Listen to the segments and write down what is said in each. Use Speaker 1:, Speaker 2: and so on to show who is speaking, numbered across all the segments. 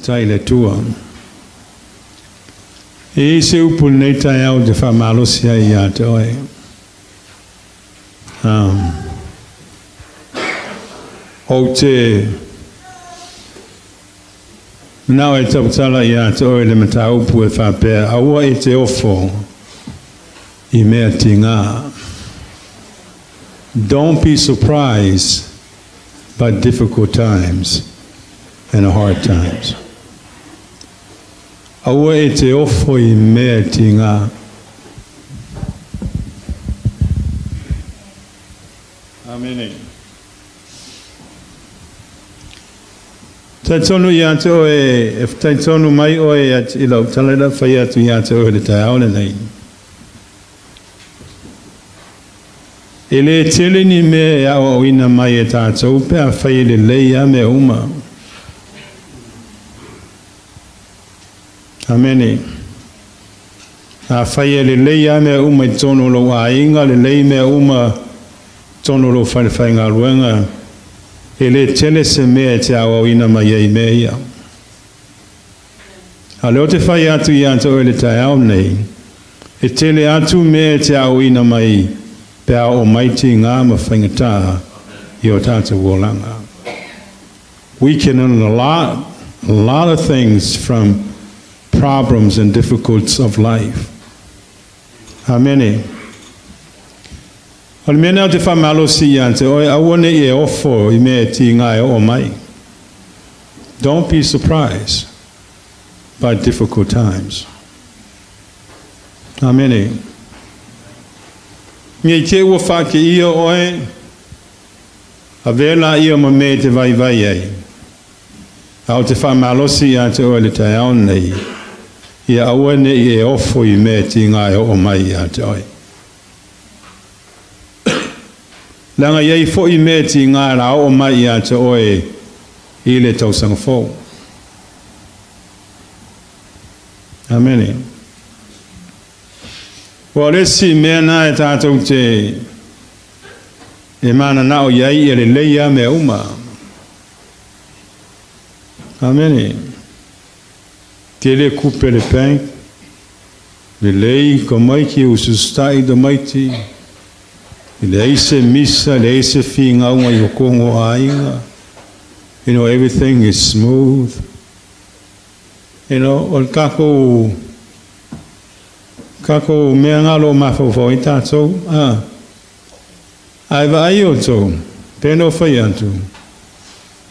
Speaker 1: tai le tua. E se upu nei tai au te whamalosi ai ia te oe. O te nau e taputala ia te oe le mata upu e whapea, aua e te ofo I mea tinga. Don't be surprised by difficult times and hard times. Aua e te ofo I mea tinga. Amen. Taitonu ia te oe, e taitonu mai oe I lau talera whai atu ia te oe le tai aole nei. E le tele ni me e awa o ina mai e tātou pe a whai le leia me uma. Amene. A whai le leia me uma I tono lo a inga le lei me uma tono lo whai ngā ruenga, e le tele se mea te awa ina mai ei mea ia. A leo te whai atu i anta o le tai au nei, e tele atu mea te awa ina mai, pe a o maiti ngā ma whaingatā i o tātou wolanga. We can learn a lot of things from problems and difficulties of life. Amen. O le mea nao te whamalo si ante, o awane e ofo i mea ti ngai o mai. Don't be surprised by difficult times. Amen. Ngai te ua whake ia oe, a vela ia ma me te vai ei. Au te whamalosi ante o le tai au nei, ia awane e ofo i me ti ngai o mai ante oe. Langa iei fo i me ti ngai la o mai ante oe i le tausanga fo. Amen. Wa le si mea na e tātou te e mana nao iei e le leia me uma. Amen. Te le kupe le pen, le lei ko mai ki usustai do maiti, le eise misa, le eise finga unga i o kongo ainga. You know, everything is smooth. You know, o kako mea ngalo mafofo i tātou, ai wa ai o tō, tēnō whai atu.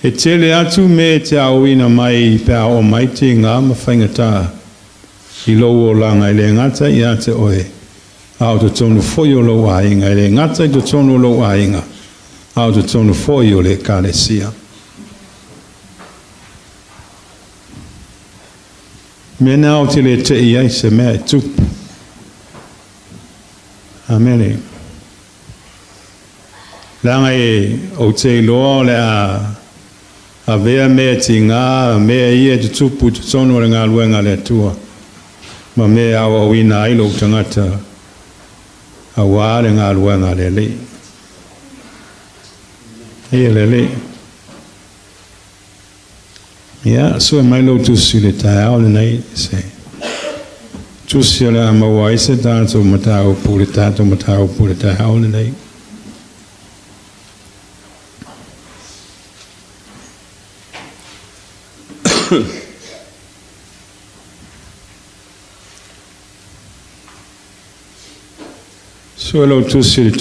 Speaker 1: E tele atu me te auina mai pe o maiti ngā mawhaingatā i lou o langa i le ngata i ate oe. Au te tonu foi o lo ainga, i le ngata i te tonu lo ainga. Au te tonu foi o le kālesia. Mena o te le te iai se mea tupu. Amen. Langa e o te loa le a vea mea ti ngā, mea ia te tupu te tonu le ngā luenga le tua. Ma mea awa wina ailo tangata a wāre ngā luenga le le. Ia le le. Ia, so e mailo tusi le tai au le nei, se. Tusi le a mawai se tātou matau pu le tātou matau pu le tai au le nei. So lo tusi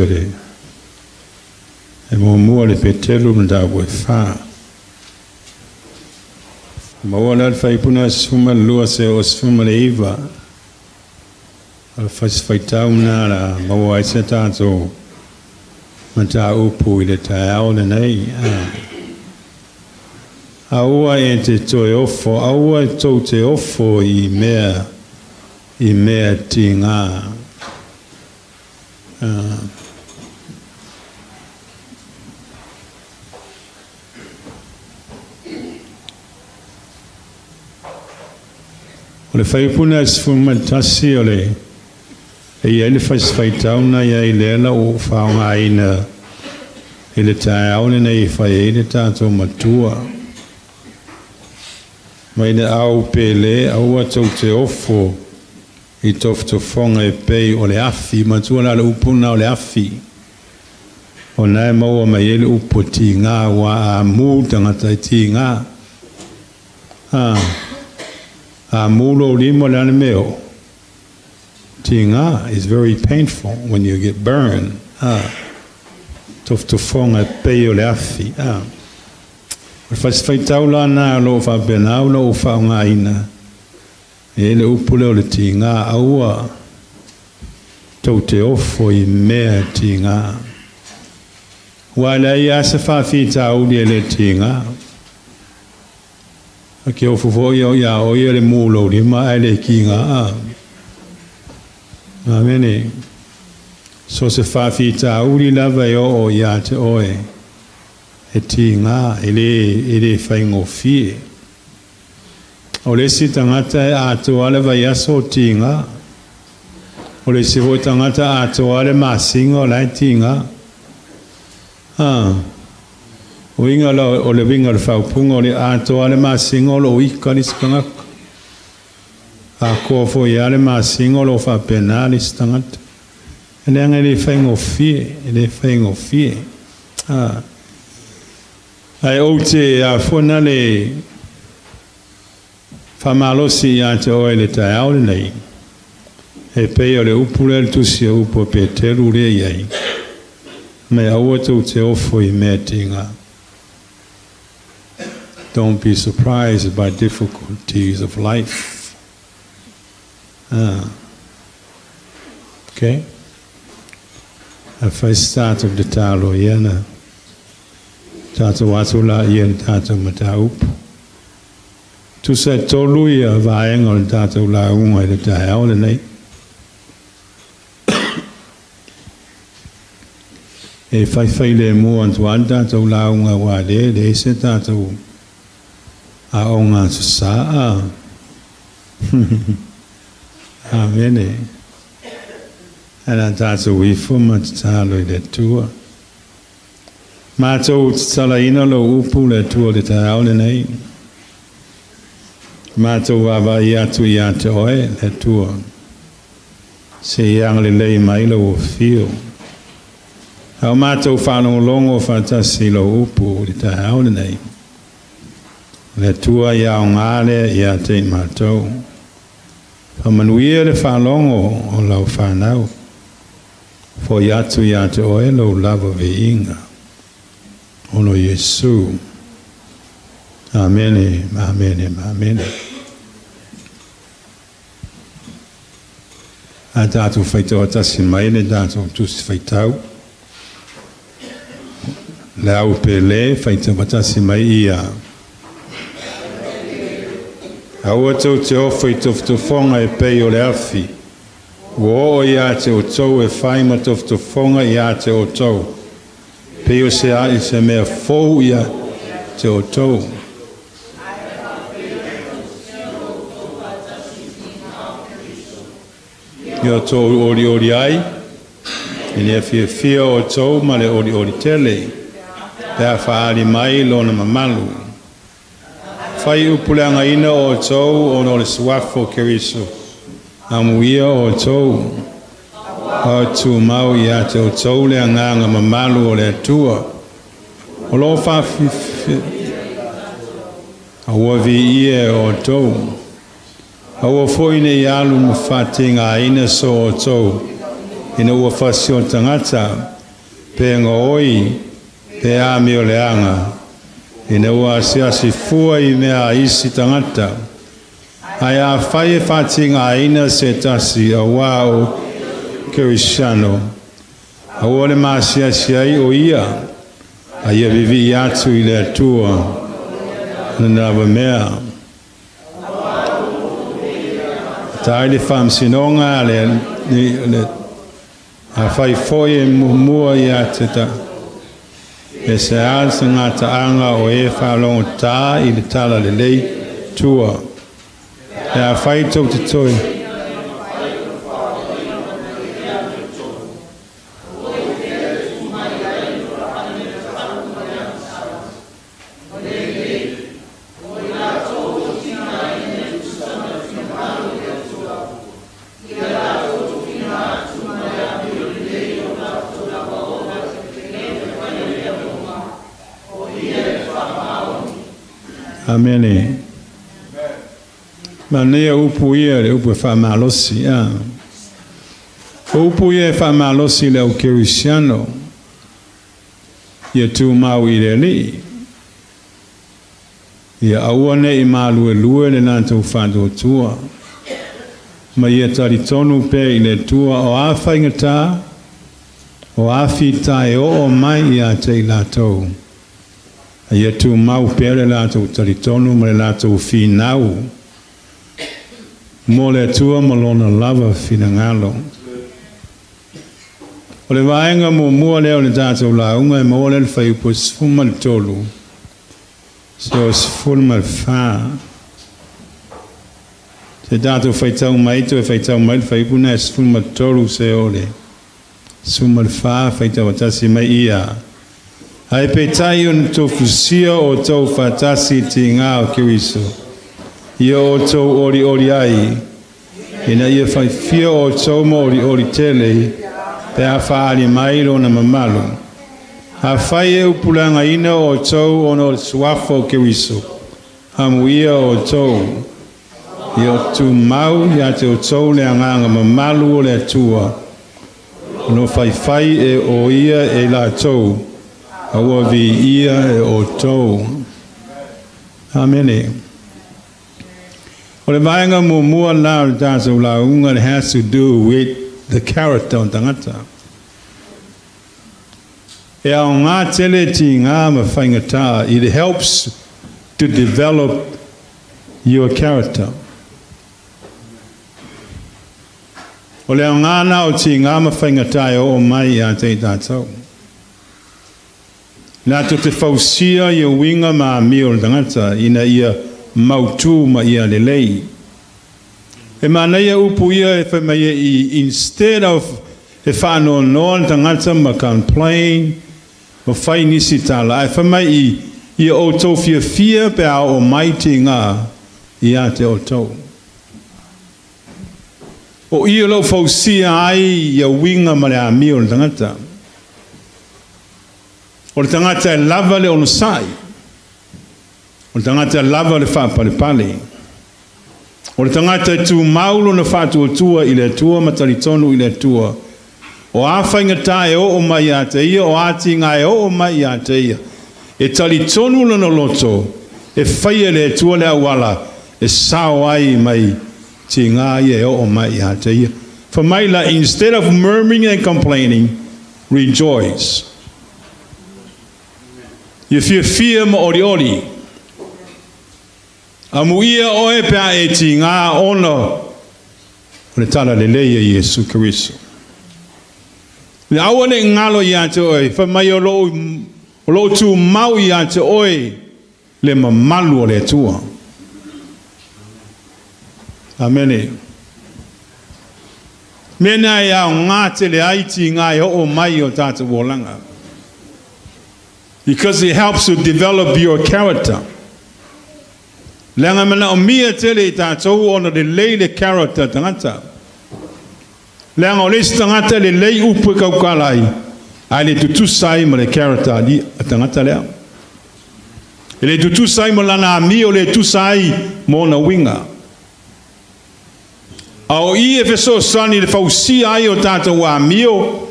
Speaker 1: le. E mo mua le Peteru mda ue wha. Maua le whaipuna suma lua se o suma le iwa. Al whaitau nā la maua ai se tātou mata upu i le tai au le nei. Aua e te toe ofo, aua e tau te ofo i mea ti ngā. O le whaipuna e sifuma tasi o le e ia le whaitauna ia i le ala o whaonga ina i le tae au le nei whai e le tātou matua. Mai le au pele au atau te ofo i toftofonga e pei o le afi, matua la le upuna o le afi. O nae maua mai e le upo ti ngā wa a mū tangata i ti ngā. A mūlo limo le ane meo. Ti ngā is very painful when you get burned. Toftofonga e pei o le afi. Whaitau la nā lo whapenau lo o whaonga ina. E le upule o le ti ngā aua. Tau te ofo i mea ti ngā. Wala i asa whawhitau li e le ti ngā. Ake ofo fo ia o ia o ia le mūlo li ma ai le ki ngā. Amene. So se whawhitau li lava i o ia te oe. E ti ngā, e le whaingo fie. O le si tangata e ato ale vai aso ti ngā. O le si vo tangata ato ale masinga o lai ti ngā. O inga la o le vinga le whaupunga o le atoa le masinga o lo ika li stangaka. A kua fo ia le masinga o lo whapena li stangata. E le anga le whaingo fie, le whaingo fie. Ai o te a whona le whamalosi i a te oe le tai au le nei. E pei o le upule le tusi a upo Peteru le iai. Me aua tau te ofo I mea tinga. Don't be surprised by difficulties of life. Okay? If I start of the talo iana, tata watula ian tata mataupu. Tu se tolu ia vaenga o tata ula unga I le tae au le nei. E whai le mua antuan tata ula unga wa le se tata u a onga su saa. Amene. Ana tata wifu matalo I le tua. Mato salaina lo upu le tua le tae au le nei. Mato wava iatu iate oe le tua. Se iang le lei mai lo o fio. Au mato whanau longo whatasi lo upu le tae au le nei. Le tua iau ngale iate mato. Pamanuia le whanongo o lau whanau. Fo iatu iate oe lo lava veinga. Ono Yesu. Amen, amen, amen. A tātou whaitau atasi mai le tātou tusi whaitau. Le au pele whaitau atasi mai ia. Aua tau te ofa I toftofonga e pei o le afi. Wo o ia te o tau e whaima toftofonga ia te o tau. Pei o se a I se mea fou ia te o tau. Ia tau ori ai. I le fia o tau ma le ori tele. Pea whaari mai lona mamalu. Whai upuleanga ina o tau o no le suafo keriso. Amuia o tau. O tu mau ia te o tau le anganga mamalu o le tua. O lo whawhi. Aua vi ie o tau. Aua foine I alu mu whatinga ina so o tau. Ina ua whasio tangata. Pe ngoi. Pe ami o le anga. Ina ua asiasi fua I mea isi tangata. Ai a whae whatinga ina se tasi a wao Kerishano. A wale maasiasi ai o ia. A ia vivi I atu I le atua. Nanawa mea. Tai le whamsinonga le a whai foe mua I ateta. E se alsa ngā taanga o e whalongo tā I le tala le lei tua. E a whai tau te toi. Amene. Ma nea upu ia le upu e whamalosi. Upu ia e whamalosi le au Kerisiano. Ia tu mau I le li. Ia awane I malue lue le nantou whantua tua. Ma ia tari tonu pe I le tua o awha ingatā. O awhi tae o mai ia te I lātou. Ia tu mau pere lātou taritonu ma le lātou whinau. Mo le tua malona lava whina ngalo. O le vaenga mo mua leo le tātou launga e mo le whai upo sfuma le tolu. Se o sfuma le wha. Se tātou whaitau maito e whaitau maito whai upo na sfuma le tolu se o le. Sfuma le wha whaitau atasi mai ia. Ai petai on tō fusia o tō whatasi ti ngā o Kiriso. Ia o tō ori ori ai. Ina ia whai fia o tō mo ori tele. Pe a whaari mailo na mamalu. Ha whai e upulanga ina o tō ono suafo Kiriso. Hamu ia o tō. Ia tu mau ia te o tō le anganga mamalu o le atua. No whai e o ia e la tō. Awa vi ia e o tō. Amene. O le vaenga mua la o tātou la unga, it has to do with the character o tangata. E au ngā tele ti ngā ma whaingata, it helps to develop your character. O le au ngā nao ti ngā ma whaingata e o mai a te tātou. Nā to te whausia ia winga ma mio tangata ina ia mautu ma ia lelei. E mana ia upu ia e whaima ia i instead of e whāno noa tangata ma complain ma whai nisi tala. E whaima i o tō fia pe a o maiti ngā i a te o tō. O ia lau whausia ai ia winga ma le a mio tangata. O le tangata e lava le ono sai. O le tangata e lava le whapale pale. O le tangata e tu maulo na whātua tua i le tua, matari tonu i le tua. O āwhaingata e o mai a te ia, o āti ngā e o mai a te ia. E tali tonu lana loto, e whaia le tua le awala, e sao ai mai ti ngā e o mai a te ia. For mai la, instead of murmuring and complaining, rejoice. Ia fia ma ori ori. Amu ia oe pea e ti ngā ona o le tala le leia Iesu Kiriso. Le awane ngalo i ate oe, whamai o lo tu mau i ate oe le mamalu o le tua. Amene. Mena e au ngā te le aiti ngā e o mai o tātou wolanga. Because it helps to develop your character. Lenga mana o mia tele I tātou ona le lei le character tangata. Lenga o le tangata le lei upu kaukalai. Ai le tutusai ma le character di tangata lea. E le tutusai ma lana ami o le tusai mo na winga. Au I e feso sani le fausi ai o tātou wa amio.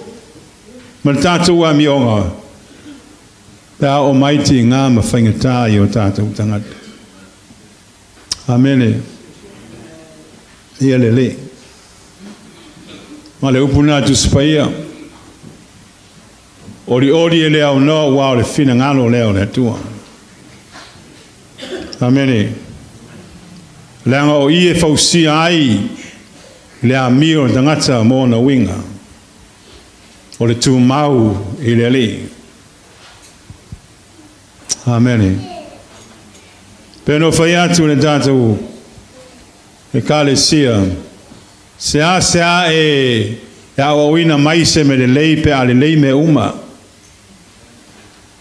Speaker 1: Ma tātou wa amio ngā. Tā o maiti ngā ma whaingata I o tātou tangata. Amene. Ia lele. Ma le upuna tu spaia. Ori e le au no wao le fina ngalo leo le tua. Amene. Leanga o I e fausi ai le amio tangata mo na winga. O le tu mau I lele. Amen. Peno whai atu ne tātou e kāle sia. Sea e awawina mai se me le lei pe a le lei me uma.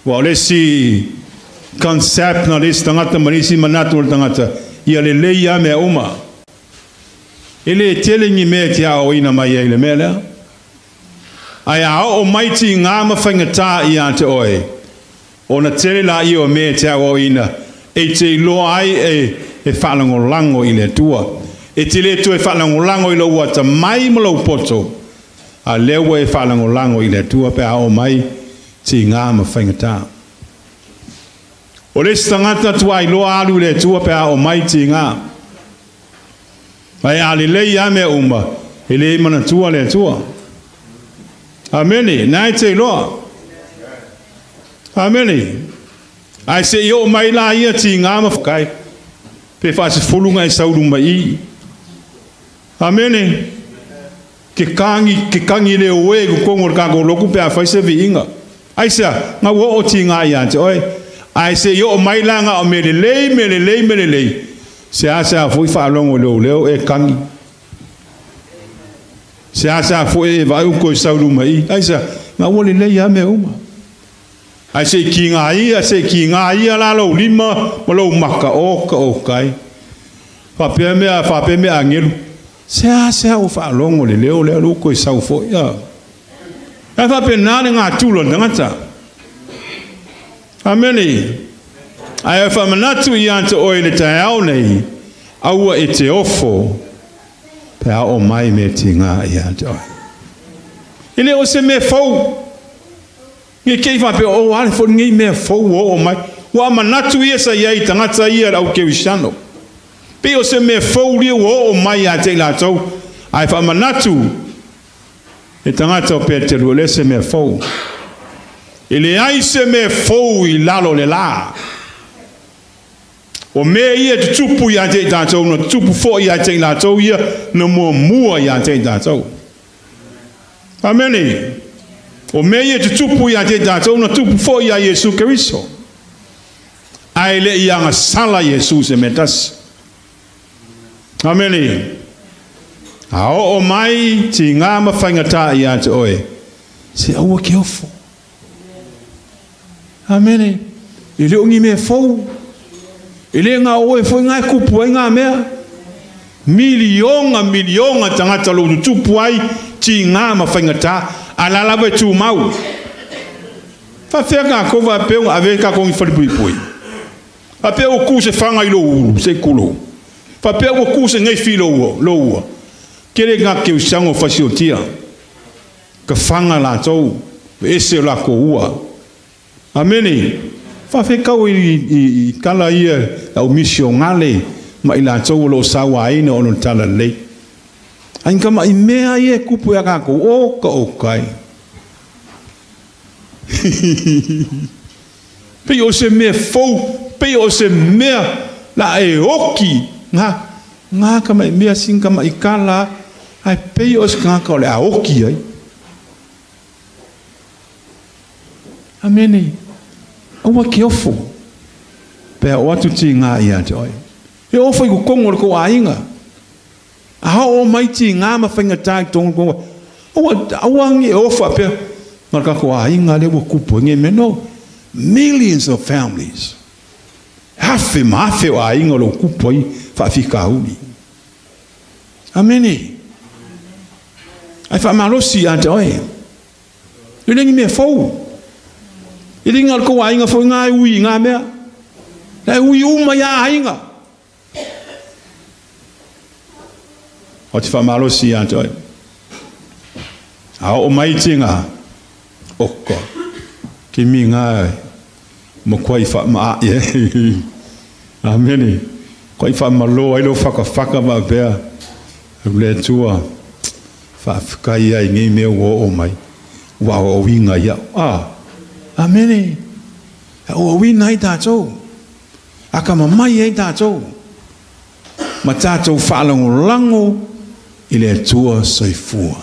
Speaker 1: Wa le si concept na le tangata manisi manatu le tangata ia le lei a me uma. Ele telingi me te awawina mai e le mele. Ai a o maiti ngā mawhaingata I ante oe. Ona tere la I o me te awa ina. E te loa ai e whalango lango I le tua. E te le tu e whalango lango I lo wata mai malau poto. A lewa e whalango lango I le tua pe a o mai ti ngā ma whaingata. O le stangata tua I loa alu le tua pe a o mai ti ngā. Ai a le lei a me uma. E le mana tua le tua. Amene. Nai te loa. Amene. Ai se yo mai la ia ti ngā mawhakai. Pe whaase fulunga I sauru mai. Amene. Ke kangi le oe ku kongor kako loku pe a whaise vi inga. Ai se ngā wo o ti ngā ia te oe. Ai se yo mai la ngā o me le lei. Se a fui whaalongo leo e kangi. Se a fui e vai uko I sauru mai. Ai se ngā wo le lei a me uma. ai se ki ngā ia la lo lima ma lo maka o kai fa pe me angelu se o fa longo le leo ko sau fo ia ai fa pe na ngā tulo ngata ameni ai fa manatu ia to o le tau nei aua e te ofo pe o mai me tinga ia to ele o se me fo nge kei fa pe o ale fo nge me fo o mai wa manatu ia sa ia tangata ia au ke wisano pe o se me fo ri o mai a te la to ai fa manatu e tangata o Peteru le se me fo ele ai se me fo i lalo le la o me ia te tupu ia te tātou no tupu fo ia te tātou ia no mua ia te tātou ameni o me ia te tupu ia te tātou no tupu fo ia Yesu Keriso ai le ia ngā sala Yesu se metas ameni a o mai ti ngā mawhaingata ia te oe se aua ke ofo ameni i leo ngi me fo ele ngā oe foi ngā kupu ai ngā mea milionga tangata lo tupu ai ti ngā mawhaingata alalawe tu mau fa fea ngā kova peo ave ka kongi whalipui fa peo o ku se whanga i lo uru se kulo fa peo o ku se ngai fi lo ua kere ngā ke usango fasiotia ka whanga la tau ese la ko ua ameni fa fe kau i kala ia au misio ngale ma ila tau lo sawa ina ono tala le ai kama i mea ia kupu ya kako o kai pe o se me fou pe o se mea la e oki nga kama i mea sin kama i kala ai pe o se ngaka o le a oki ai ameni aua ke ofo pe o atu ti ngā ia te oi e ofo i kukongo le ko ainga a o mai ti ngā mawhainga tāi tonga konga aua nge ofo pe ngā ka ko ainga le wa kupo nge meno millions of families hafe o ainga lo kupo i whaafika uni ameni ai whaamarosi a te oi i rengi me fau i ringa ko ainga fo ngā ui ngā mea la ui uma ia ainga o te whamalosi a toi a o mai tinga oko ki mi ngā mo kwai whamaa ameni kwai whamalo ai lo whaka ma bea le tua whaafikai ai ngi mea o mai wa o winga ia ameni o wina i tātou aka mamai i tātou ma tātou whaalango lango i le tua soifua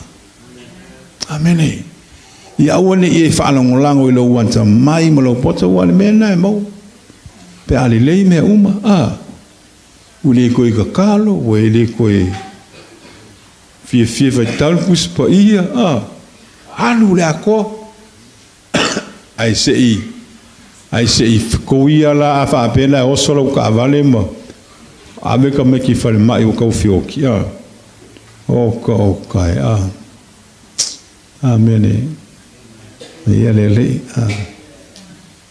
Speaker 1: ameni i awane i e whaalango lango i lo wanta mai ma lo pota wale mena e mau pe ali lei mea uma ule koe kakalo ule koe fie vai talpus pa ia alu le ako ai sei koia la a fa pena o solo ka vale mo ave ka me ki fale mai o ka fioki o kai amen ia le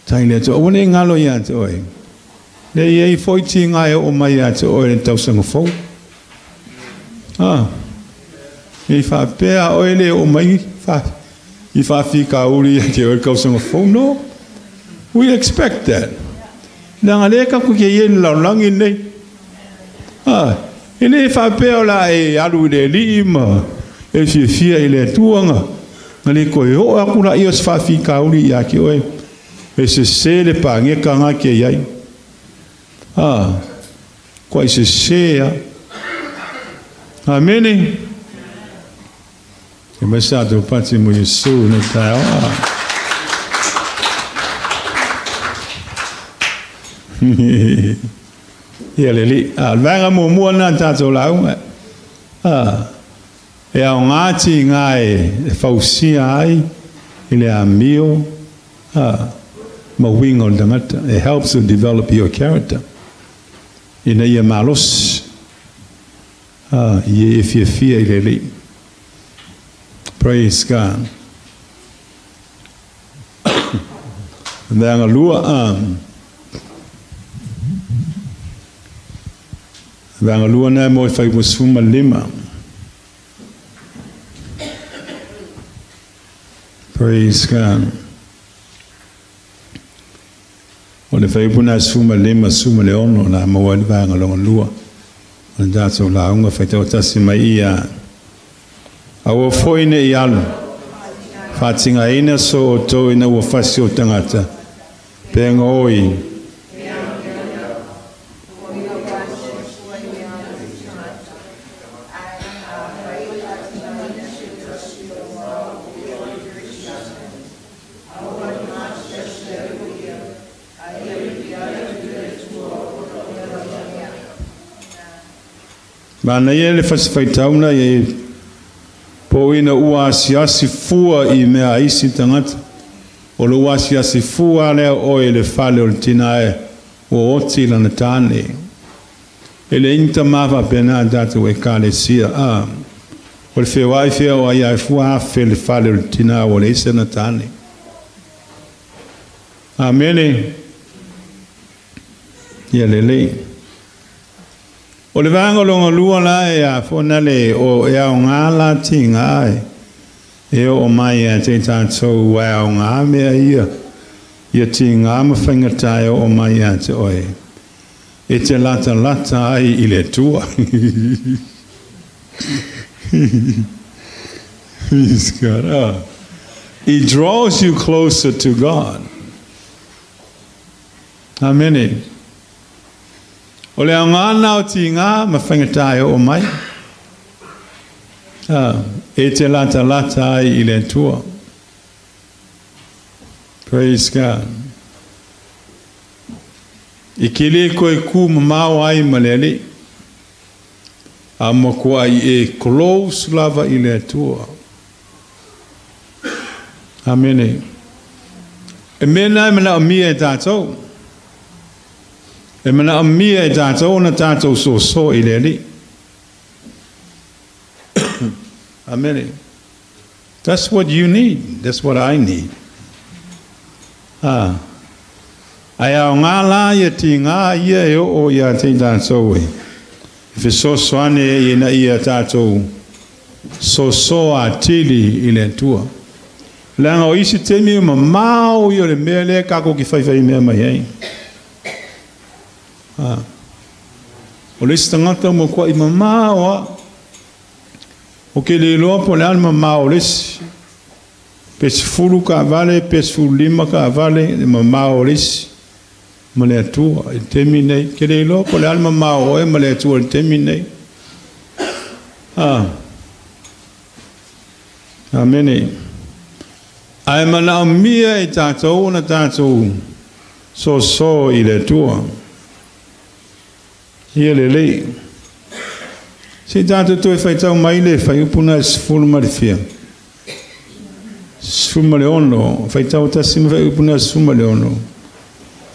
Speaker 1: tai le to o ne ngalo ia to e le ia foi tinga e o mai ia to o le tau sango fo e fa pea o ele o mai fa i fa fika uri te o ka sango fo no we expect that na le ka ku ke yen la langi nei ele fa pea la e alu de lima e fia ele tuanga ngale ko o akura i os fa fika uri ya ki o e se le pa nge ka nga ke yai ko i se ameni e mesa do pati mo Yesu no tao ia leli vanga mo mo na tato lau e au ngati ngai fausia ai ile amio mawinga o tangata. It helps to develop your character. Ina ia malos. Ia if you fear ilele. Praise God. Vanga lua vanga lua na mo fai musuma lima. Praise God. O le fai puna suma lima suma le ono na mawali vanga longa lua. O le dato la unga fai tau tasi mai ia. Awa foine i alu. Fatinga ina so o to ina ua fasi o tangata. Penga oi. Mana ia le whasiwhaitauna e po ina ua asiasi fua i mea isi tangata. O le ua asiasi fua lea oe le whale o le tinae o oti lana tāne. E le inta mawa pena datu e kāle sia a. O le whewai whia o ai ai fua hawhi le whale o le tinae o le isa na tāne. Amene. Ia lele. O le vanga longa lua la e a fona le o e a o ngala tinga e o mai a te tātou wai a o ngā mea ia. Ia tinga ma whaingatai o mai a te oe. E te lata ai I le tua. Praise God. It draws you closer to God. Amen. O le ngana o ti ngā ma whangatai o mai. E te lata ai I le tua. Praise God. I kele koe ku mamau ai malele. A mako ai e close lava I le tua. Amen. E mena mena o mia e tātou. E mana amia e tātou na tātou so I leli. Amen. That's what you need. That's what I need. Ai au ngā la ia ti ngā ia e o ia te tātou e. If so soane e na ia tātou so a tili I le tua. Langa o isi temi ma mau I o le mea le kako ki whaiwhai mea mai hei. O le stangata mo kwa I mamawa o ke le loa po le al mamawa o lesi pesi fulu ka vale pesi fulu lima ka vale le mamawa o lesi ma le atua I temi nei ke le loa po le al mamawa o e ma le atua I temi nei amene ai mana mia I tātou na tātou so I le atua ia lele. Se tātou toi whaitau mai le whai upuna sifuru marifia. Sifuru mare ono. Whaitau tasi ma whai upuna sifuru mare ono.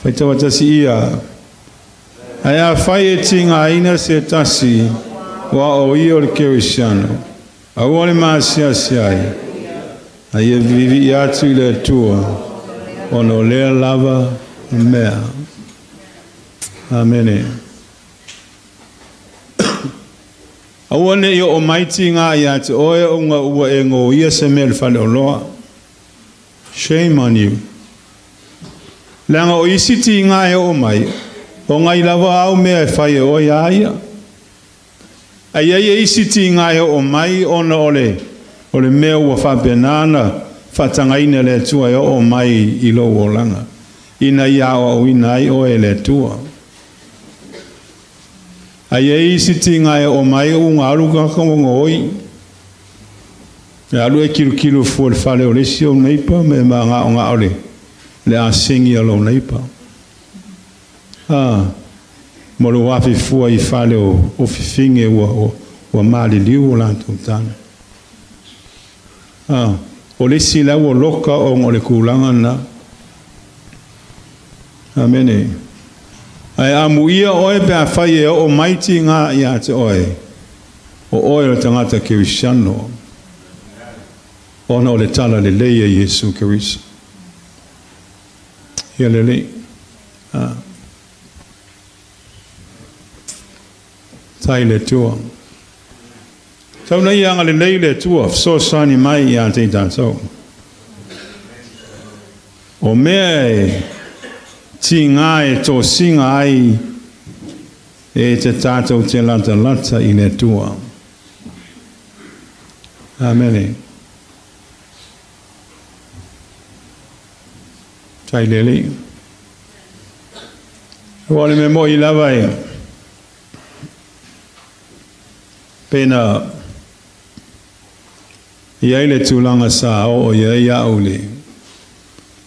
Speaker 1: Whaitau tasi ia. Ai a whai e tinga aina se tasi wa o ia o le kerisiano. A ua le maasia siai. Ai e vivi I atu I le tua. Ono lea lava mea. Amene. Awane I o maiti ngā ia te oe o ngā ua e ngō ia se mea le whale o loa. Shame on you. Langa o isi ti ngā e o mai. O ngai lawa au mea e whai e oi aia. Ai e isi ti ngā e o mai ona ole. O le mea ua whapenana. Whatangaina le tua e o mai I lo o langa. Ina ia o ina ai o e le tua. Ai e isi tinga e o mai o ngā aluka kamonga oi. E alu e kilu fua le whale o lesi o neipa me ma ngā o ngā ole. Le a singi alo neipa. Molo wafi fua I whale o fifinge ua mali liu o lantou tana. O lesi lau o loka o ngā le kulanga na. Amene. Ai amuia oe pe a whai e o maiti ngā ia te oe. O oe o tangata Kirisiano. Ona o le tala le leia Yesu Kirisa. Ia le lei. Tai le tua. Tau nei anga le lei le tua. So sani mai ia te tātou. O mea e ti ngā e tō singa ai e te tātou te lata lata i le tua. Amen. Tai lele. Wale me mo i lava e. Pena i aile tūlanga sa o i ai au le.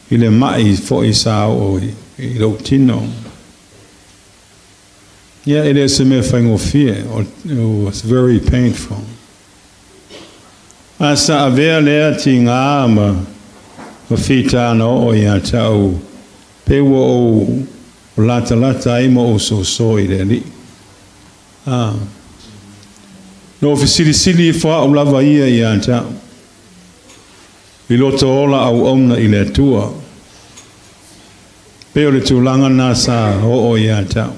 Speaker 1: I le mai fo i sa o i rau tino. Yeah, it is a me whaingo fear. It was very painful. Asa avea lea ti ngā ma whitana o i a tau. Pewa o lata lata i mo o so i le li. No fisili wha o lava ia i a tau. I loto ola au ona i le tua. Peo le tūlanga nā sa o i a tau.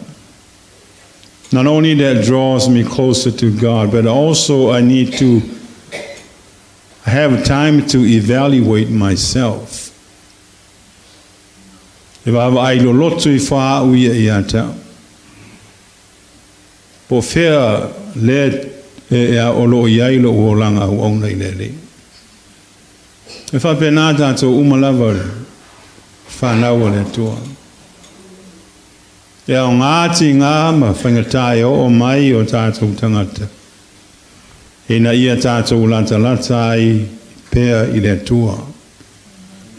Speaker 1: Not only that draws me closer to God, but also I need to have time to evaluate myself. If I have ailo lotu I wha uia i a tau. Po whea le e a olo i ailo o langa au ona I le le. E wha pena tātou umalawa whanau le tua. E au ngāti ngā ma whangatai o mai o tātou tangata. E na ia tātou lata lata I pēa I le tua.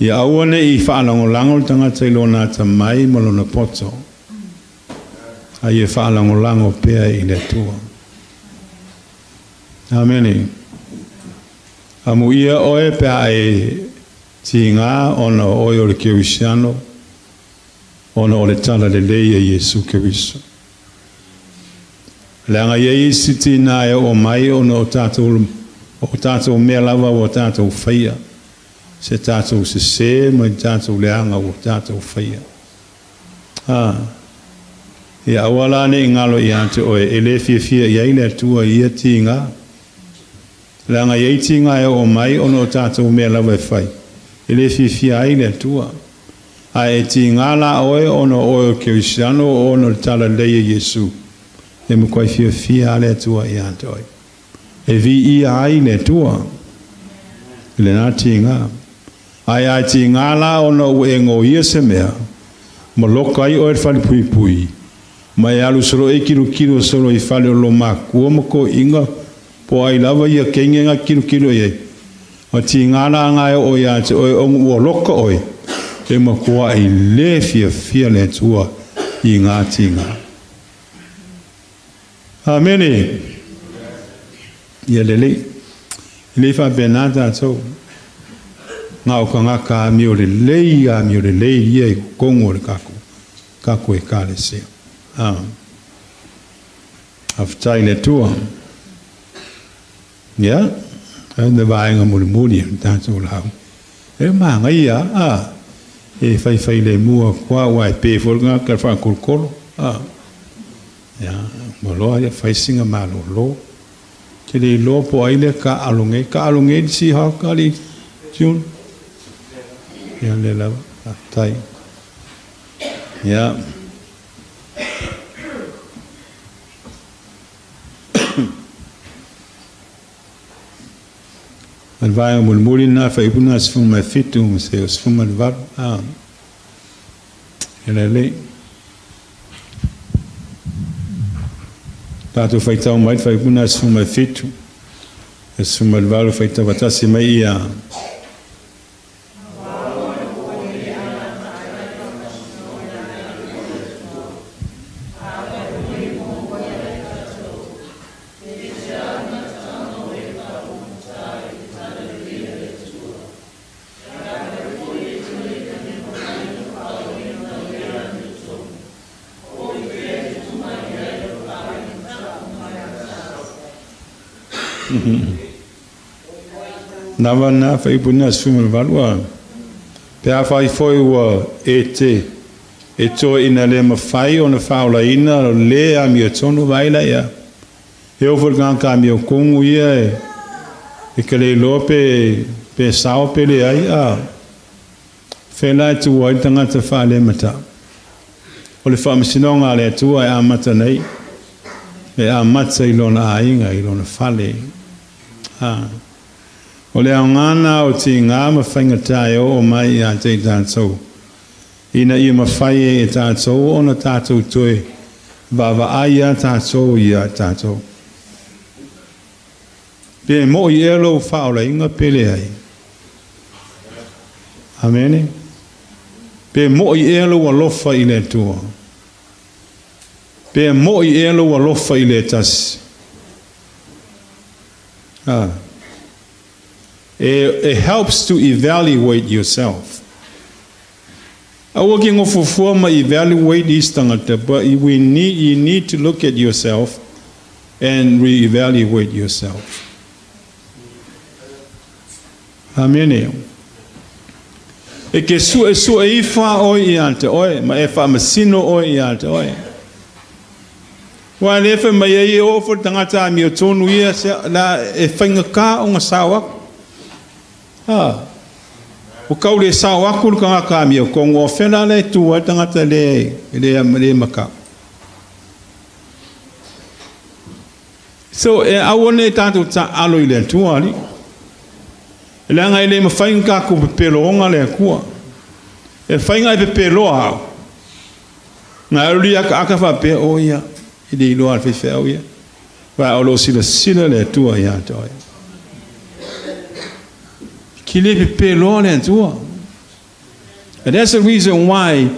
Speaker 1: I awane I whaalango lango tangata I lona ta mai ma lona poto. A ia whaalango lango pēa I le tua. Amene. Amu ia oe pēa e ti ngā ona oe o le Kirisiano. Ona o le tala le leia Yesu Kiriso. Leanga iei siti nā e o mai ona o tātou mea lava o tātou whaia. Se tātou se mai tātou leanga o tātou whaia. Ia awalane I ngalo I ante oe e le fia iei le tua ia ti ngā. Leanga iei ti ngā e o mai ona o tātou mea lava e whai. E le fia ai le tua. A e ti ngala oe ono oe Kirisiano ono tala leia Yesu. E mu koe fia le tua I antoi. E vi I ai le tua. Le nā ti ngā. Ai ti ngala ono ue ngō ia se mea. Ma loka I oe whali pui pui. Ma e alu soro e kilo soro I whali o lo mākua ma ko inga. Po ai lava ia kenge ngā kilo e. Ma ti ngala ngai o ia te oe ongu ua loka oe. E makua I le fia le tua I ngā tinga. Amene. Ia lele. Le wha bena tātou. Ngā o ka ngaka mi o le lei ia I kongo le kako. Kako e kāle sea. Awhitai le tua. Ia. Hau vaenga muri tātou lau. E maanga ia. E whai le mua kua wai pēwhol ngā ka whakolokolo. Ia, mo loa ia whai singa malo lo. Te le loa po aile ka alonge di si hao ka li tiun. Ia le lawa, tai. Ia. Al vai mulmuli na fa ibuna sfuma fitu se sfuma var ele tato faita mai fa ibuna sfuma fitu sfuma var faita batasi mai ia Nava na fai puna sumul valua. Pea fai foi ua e to ina le mawhai o na whaola ina le a mi o tonu waila ia. E ofur ngā mi o kongu ia e ka le loa pe sao pe le ai a. Whela e tu wai tangata wha le mata. O le wha masinonga le atua e a mata nei. E a mata I lona a inga I lona whale. O le aongana o ti ngā mawhainga tae o mai a te tātou. Ina I mawhai e tātou o na tātou toe. Wawa ai a tātou I a tātou. Pe mo I elo whaola inga pele ai. Amene. Pe mo I elo wa lofa I le tua. Pe mo I elo wa lofa I le tasi. It helps to evaluate yourself. Working of forma evaluate these tangata, but you need to look at yourself and reevaluate yourself. Amen. E ke su e fa o I ante oi, ma e fa masino o I ante oi. Wa le fa mai e o fo tangata mi o tonu ia la e fainga ka o nga sawa. O kaule sawa ku ka mi o kongo fela le tu tangata le maka. So I want to ta alo ile tu ali. Le nga ile ma fainga ku pelo nga le ku. E fainga pe pelo ha. Na ria ka fa pe o ia. Ile lo al fe fe o ia. Wa o lo sila le tu ia to. And that's the reason why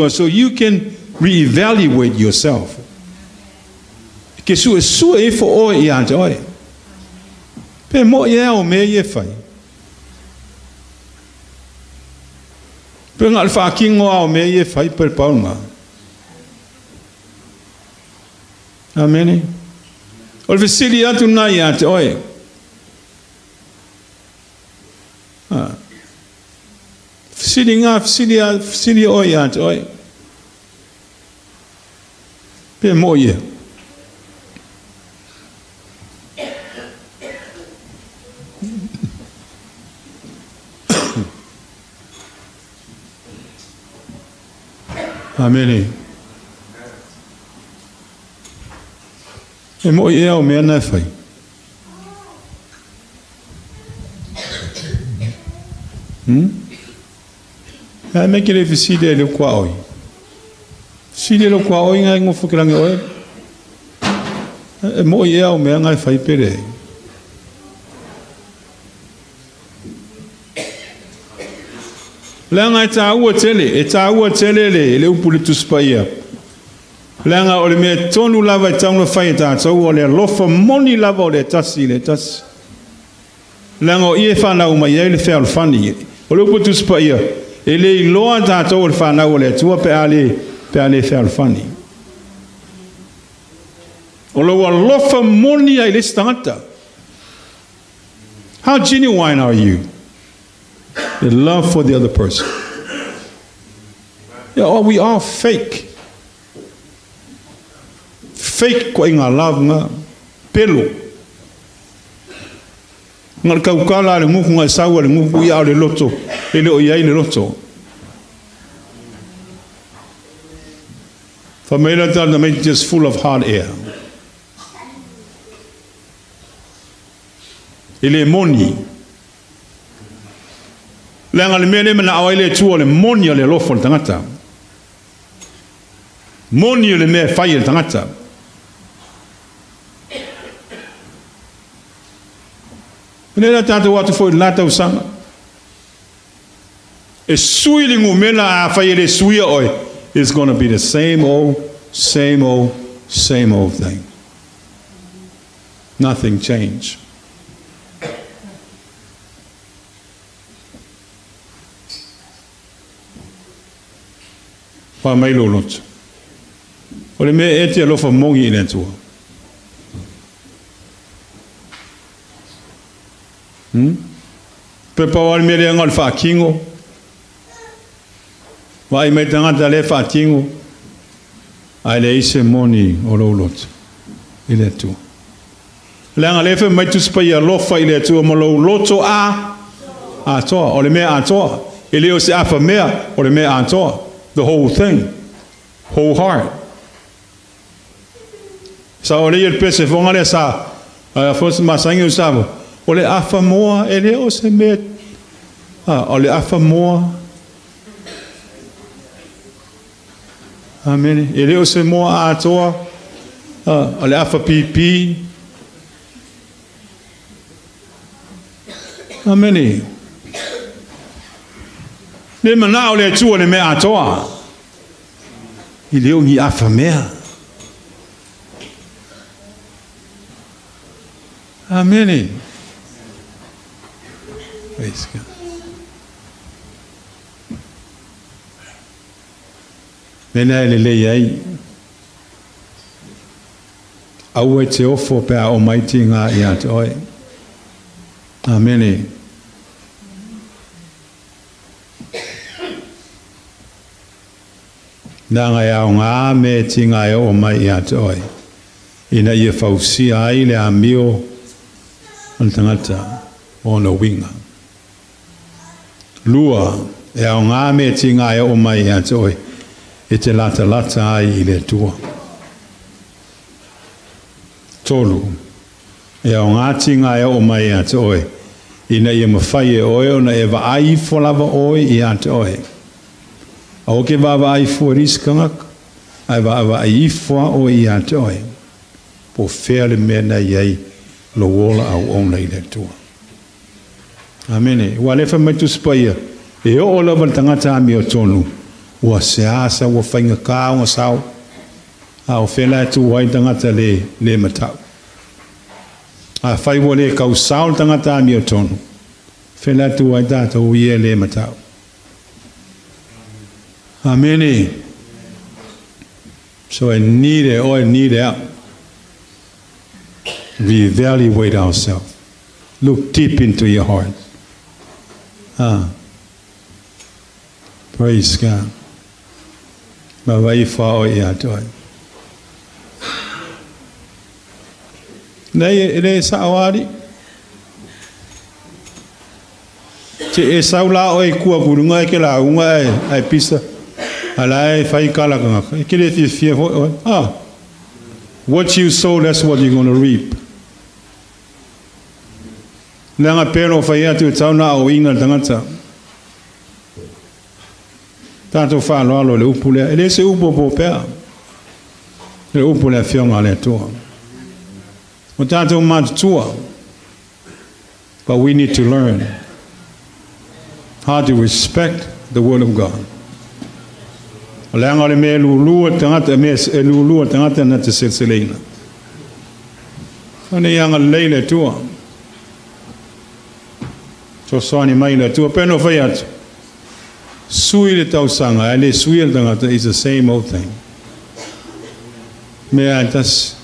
Speaker 1: so you can reevaluate yourself. Amen. O le fisili atu nai ate oe. Fisili oe ate oe. Pe mo ia. Amen. E mo ia o mea nai whai. Ai me ke le fiside le kua oi. Fiside le kua oi ngai ngofu kirangi oi. E mo ia o mea ngai whai pere. Le ngai tā ua tele le upule tuspa ia. Langa o le me tonu lava e tauna whai tātou o le lofa moni lava o le tasi. Langa o ie whanau mai e le whea whani. O le upo tuspa ia. E le iloa tātou o le whanau o le tua pe ale whea whani. O le wa lofa moni ai le stangata. How genuine are you? The love for the other person. Yeah, we are fake. Fake ko inga love nga pelo. Ngal kaukala le nguku nga sawa le nguku ia le loto. Ele o iai le loto. Famela tala me just full of hot air. Ele moni. Langa le mele mena awa ele tua le moni le lofo le tangata. Moni le me fai le tangata. Nela tata watu foi lata usanga. E sui le ngumela a fai le sui oi. It's going to be the same old thing. Nothing changed. Pa mai lolot. O le mea e te alofa mongi i le atua. Pe pau al mea le angal whaakingo. Wai mai tangata le whaakingo. Ai le ise moni o lo lotu. I le atua. Le anga lefe mai tu spai alofa i le atua ma lo loto a toa. O le mea a toa. I leo se afa mea o le mea a toa. The whole thing. Whole heart. Sa o le il pese fonga le sa. Fosse masangi o savo. O le afa moa e le o se mea. O le afa moa. Amen. E le o se moa a toa. O le afa pipi. Amen. Le mana o le tua le mea a toa. I leo ni afa mea. Amen. Praise God. Mena ele le ai. Au e te ofo pe a o maiti ngā i atoi. Amen. Nā ngai au ngā me ti ngai o mai i atoi. Ina ia fausi ai le amio an tangata o na winga. Lua e au ngā me ti ngai o mai i atoi. E te lata ai i le tua. Tolu e au ngā ti ngai o mai i atoi. Ina ia mawhai e oe o na e wa ai folava oe i atoi. A o ke wawa ai fua riskangak, ai wawa ai ifua o i atoi. Po whea le mena iei lo wola au ona i le tua. Amene. Ua lefa mai tu spaia. E o lava tangata ami o tonu. Ua se asa, ua whainga kā, ua sau. A o whela tu wai tangata le matau. A whai wa le kau sau tangata ami o tonu. Whela tu wai tata o ie le matau. Amen. So I need it, or I need it. Reevaluate ourselves. Look deep into your heart. Praise God. Mawai whao i atoi. Nei e sa awari. Te e saula o e kua kurunga e ke la unga ai pisa. Alai fai kala kanga. Kile fia what you sow, that's what you're going to reap. Nanga pero fai atu tauna o ina tangata. Tato fa lo le upule. Ele se upo po pea. Le upule fionga le toa. O tato matua. But we need to learn how to respect the word of God. Langa le me lulu tangata me lulu tangata na te silsilina. Ane yanga leile tua. So sani mai le tua peno fai atu. Sui le tau sanga, ele sui le tangata is the same old thing. Me antas.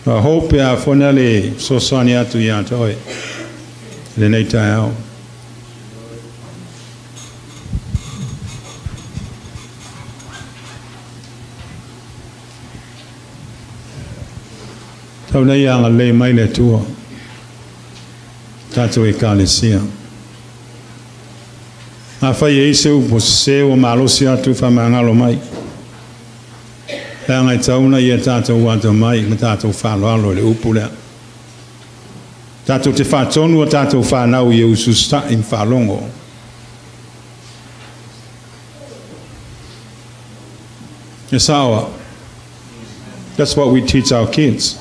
Speaker 1: I hope ya fonale so sani atu ya toi. Le nei tai au. Tau nei anga le mai le tua. Tato e kalesia. A fai e se upo se o malosi atu fa mangalo mai. E anga i tauna i e tato wata mai, ma tato whalo alo le upu lea. Tato te whatonu o tato whanau i ususta in whalongo. E sawa. That's what we teach our kids.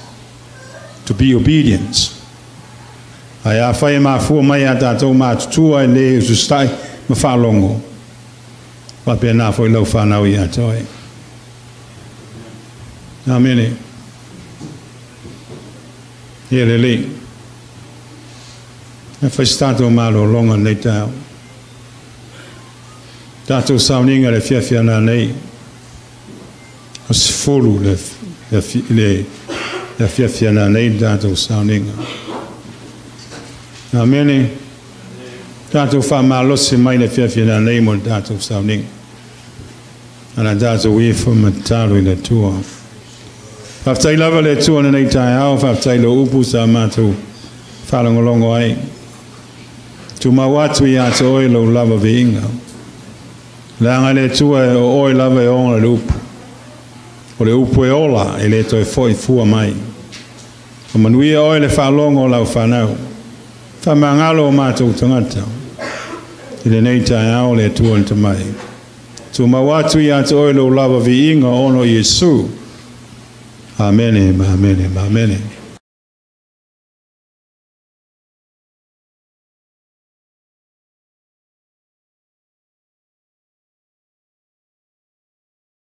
Speaker 1: To be obedient. Ai a whai ma fua mai a tātou ma tutua e le usustai ma whalongo. Wa pe nā fwoi lau whanau i atoi. Amene. He le le. E whai tātou ma lo longa nei tau. Tātou sauninga le whiawhia nā nei. Asfulu le fiafiana nei tātou sauninga. Amene. Tātou whamalosi mai le fiafiana nei mo tātou sauninga. Ana tātou iwha mataru i le tua. Whaftai lava le tua na nei tai au, whaftai lo upu sa mātou whalongolongo ai. Tu mawatu i ato oi lo lava vi inga. Leanga le tua e o oi lava e onga le upu. O le upu e ola e le toi foi fua mai. O manuia oi le whalongo lau whanau. Whamangalo o mātou tangata. I le nei tai au le tua nta mai. Tu mawatu i ato oi lo lava vi inga ono Yesu. Amen, amen, amen.